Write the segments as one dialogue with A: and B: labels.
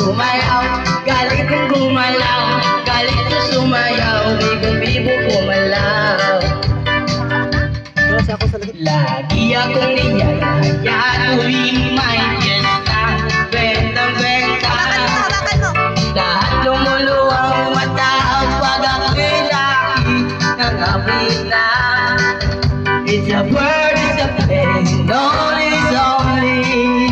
A: sumayaw, galing kong gumalaw, galing ko sumayaw, bibong-bibo gumalaw. Lagi akong niyayaya tuwing may fiesta, bentang-benta. Lahat lumuluwang mata pag ako'y nakita. It's a bird, it's a plane, no, it's only me.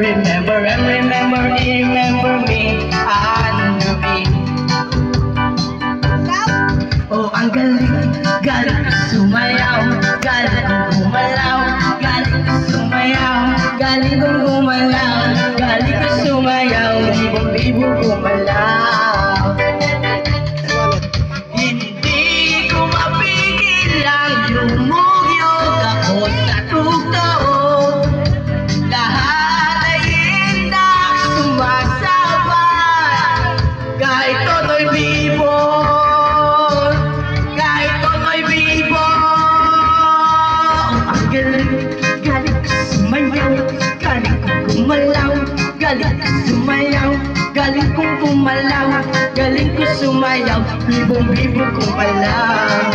A: Remember and remember me, under me. Oh, ang galing, galing ko sumayaw, galing kong gumalaw, galing ko sumayaw, galing kong gumalaw, galing ko sumayaw, bibong-bibo gumalaw. Hindi ko mapigil ang lumugyog ako sa tugtog. Lahat ay indak sumasabay, kahit toto'y bibo. Galing ko sumayaw, galing kong gumalaw, galing ko sumayaw, galing kong gumalaw, galing ko sumayaw, bibong-bibo gumalaw.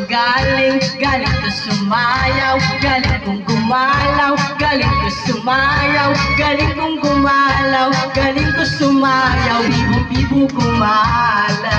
A: Galing ko sumayaw, galing kong gumalaw, galing ko sumayaw, galing kong gumalaw, galing ko sumayaw, bibong-bibo gumalaw.